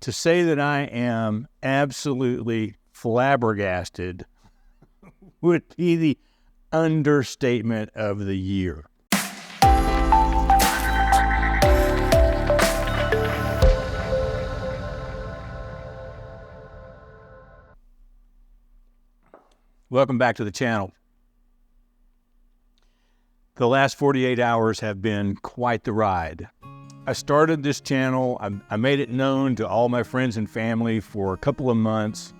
To say that I am absolutely flabbergasted would be the understatement of the year. Welcome back to the channel. The last 48 hours have been quite the ride. I started this channel, I made it known to all my friends and family for a couple of months.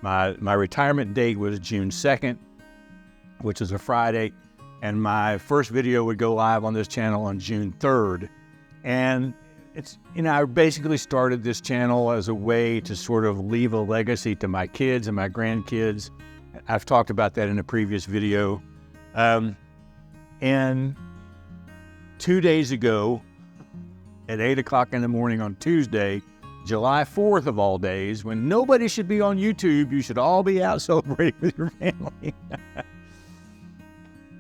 My retirement date was June 2nd, which is a Friday, and my first video would go live on this channel on June 3rd. And it's, I basically started this channel as a way to sort of leave a legacy to my kids and my grandkids. I've talked about that in a previous video. And 2 days ago, at 8 o'clock in the morning on Tuesday, July 4th of all days, when nobody should be on YouTube, you should all be out celebrating with your family.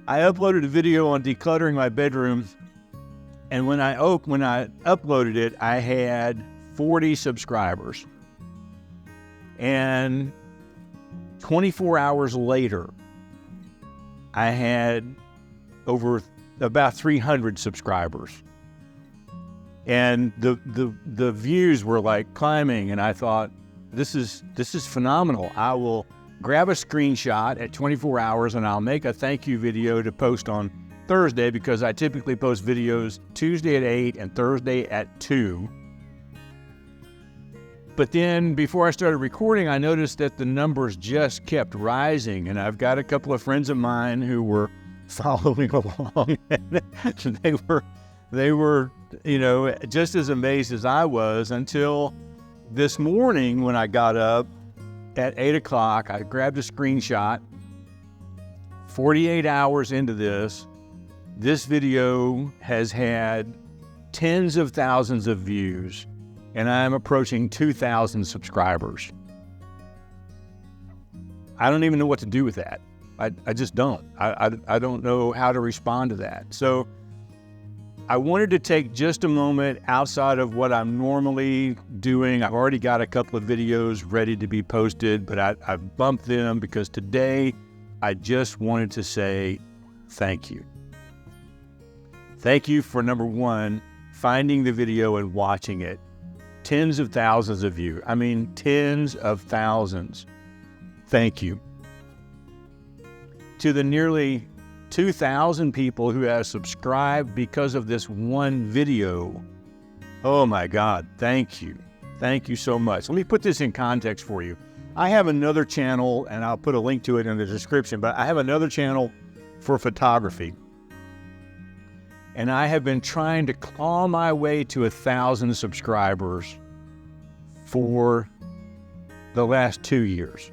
I uploaded a video on decluttering my bedroom, and when I uploaded it, I had 40 subscribers. And 24 hours later, I had about 300 subscribers. And the views were like climbing, and I thought, this is phenomenal. I will grab a screenshot at 24 hours and I'll make a thank you video to post on Thursday, because I typically post videos Tuesday at 8 and Thursday at 2. But then before I started recording, I noticed that the numbers just kept rising, and I've got a couple of friends of mine who were following along, and they were just as amazed as I was, until this morning when I got up at 8 o'clock. I grabbed a screenshot. 48 hours into this video has had tens of thousands of views, and I'm approaching 2,000 subscribers. I don't even know what to do with that. I just don't. I don't know how to respond to that. So I wanted to take just a moment outside of what I'm normally doing. I've already got a couple of videos ready to be posted, but I bumped them because today I just wanted to say thank you. Thank you for, number one, finding the video and watching it. Tens of thousands of you. I mean, tens of thousands. Thank you. To the nearly 2,000 people who have subscribed because of this one video, oh my God, thank you. Thank you so much. Let me put this in context for you. I have another channel, and I'll put a link to it in the description, but I have another channel for photography. And I have been trying to claw my way to 1,000 subscribers for the last 2 years.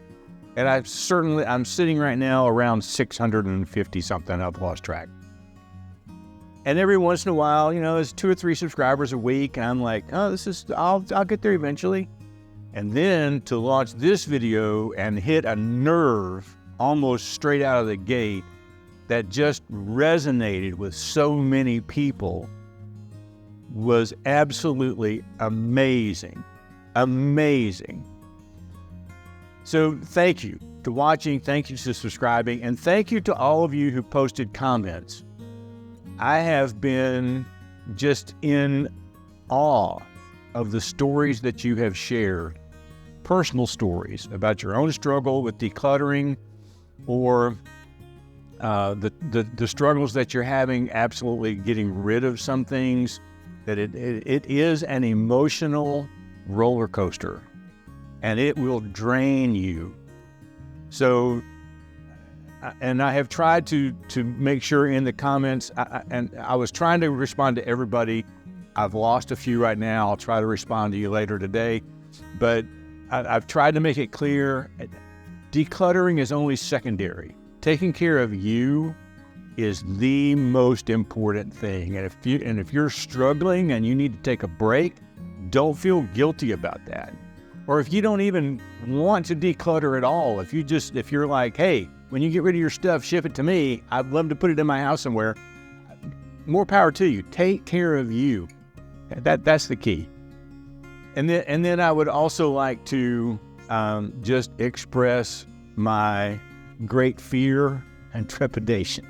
And I'm sitting right now around 650 something. I've lost track. And every once in a while, it's 2 or 3 subscribers a week. And I'm like, oh, I'll get there eventually. And then to launch this video and hit a nerve almost straight out of the gate that just resonated with so many people was absolutely amazing. Amazing. So thank you to watching, thank you to subscribing, and thank you to all of you who posted comments. I have been just in awe of the stories that you have shared, personal stories about your own struggle with decluttering, or the struggles that you're having absolutely getting rid of some things, that it is an emotional roller coaster. And it will drain you. So, and I have tried to make sure in the comments, and I was trying to respond to everybody. I've lost a few right now. I'll try to respond to you later today. But I've tried to make it clear, decluttering is only secondary. Taking care of you is the most important thing. And if you're struggling and you need to take a break, don't feel guilty about that. Or if you don't even want to declutter at all, if you're like, hey, when you get rid of your stuff, ship it to me. I'd love to put it in my house somewhere. More power to you. Take care of you. That's the key. And then I would also like to just express my great fear and trepidation.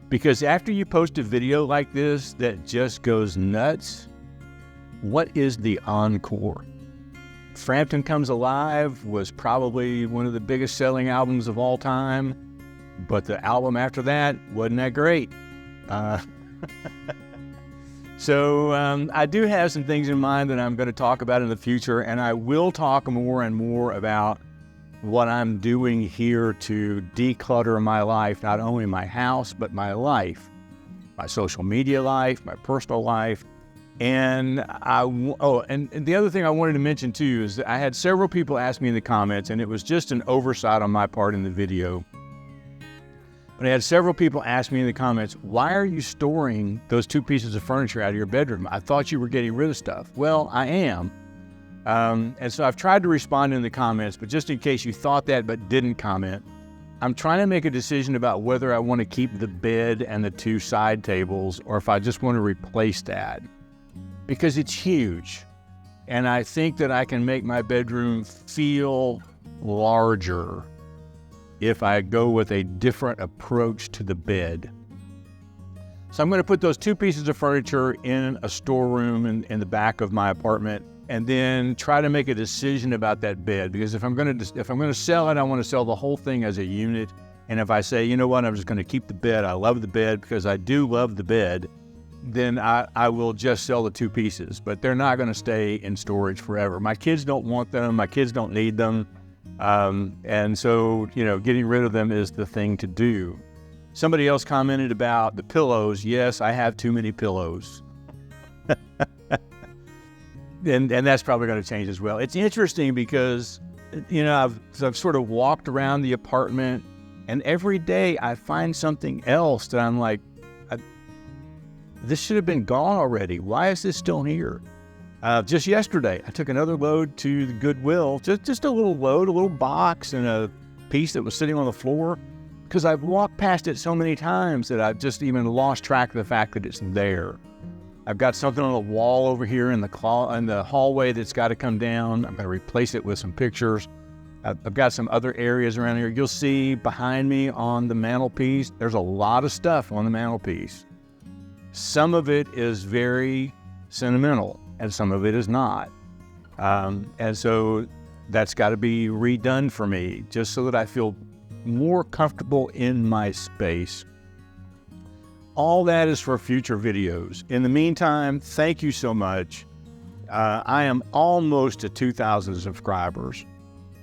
Because after you post a video like this that just goes nuts, what is the encore? Frampton Comes Alive was probably one of the biggest selling albums of all time, but the album after that wasn't that great. So I do have some things in mind that I'm going to talk about in the future, and I will talk more and more about what I'm doing here to declutter my life, not only my house, but my life, my social media life, my personal life. And and the other thing I wanted to mention too is that I had several people ask me in the comments, and it was just an oversight on my part in the video, but I had several people ask me in the comments, why are you storing those 2 pieces of furniture out of your bedroom? I thought you were getting rid of stuff. Well, I am. And so I've tried to respond in the comments, but just in case you thought that but didn't comment, I'm trying to make a decision about whether I want to keep the bed and the 2 side tables, or if I just want to replace that, because it's huge. And I think that I can make my bedroom feel larger if I go with a different approach to the bed. So I'm going to put those 2 pieces of furniture in a storeroom in the back of my apartment, and then try to make a decision about that bed. Because if I'm going to sell it, I want to sell the whole thing as a unit. And if I say, you know what, I'm just going to keep the bed, I love the bed because I do love the bed, then I will just sell the 2 pieces. But they're not going to stay in storage forever. My kids don't want them. My kids don't need them. And so, getting rid of them is the thing to do. Somebody else commented about the pillows. Yes, I have too many pillows. And that's probably going to change as well. It's interesting because, I've sort of walked around the apartment, and every day I find something else that I'm like, this should have been gone already. Why is this still here? Just yesterday, I took another load to the Goodwill, just a little load, a little box and a piece that was sitting on the floor, because I've walked past it so many times that I've just even lost track of the fact that it's there. I've got something on the wall over here in the hallway that's got to come down. I'm going to replace it with some pictures. I've got some other areas around here. You'll see behind me on the mantelpiece, there's a lot of stuff on the mantelpiece. Some of it is very sentimental, and some of it is not. And so that's got to be redone for me, just so that I feel more comfortable in my space. All that is for future videos. In the meantime, thank you so much. I am almost at 2,000 subscribers,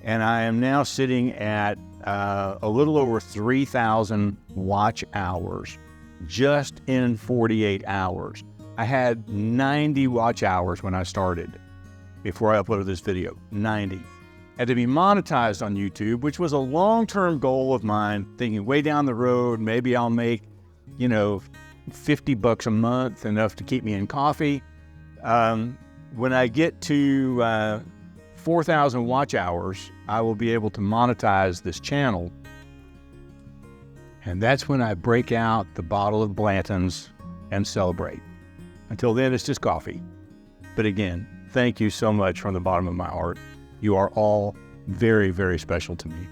and I am now sitting at a little over 3,000 watch hours just in 48 hours. I had 90 watch hours when I started, before I uploaded this video, 90. And to be monetized on YouTube, which was a long-term goal of mine, thinking way down the road, maybe I'll make, $50 a month, enough to keep me in coffee. When I get to 4,000 watch hours, I will be able to monetize this channel. And that's when I break out the bottle of Blanton's and celebrate. Until then, it's just coffee. But again, thank you so much from the bottom of my heart. You are all very, very special to me.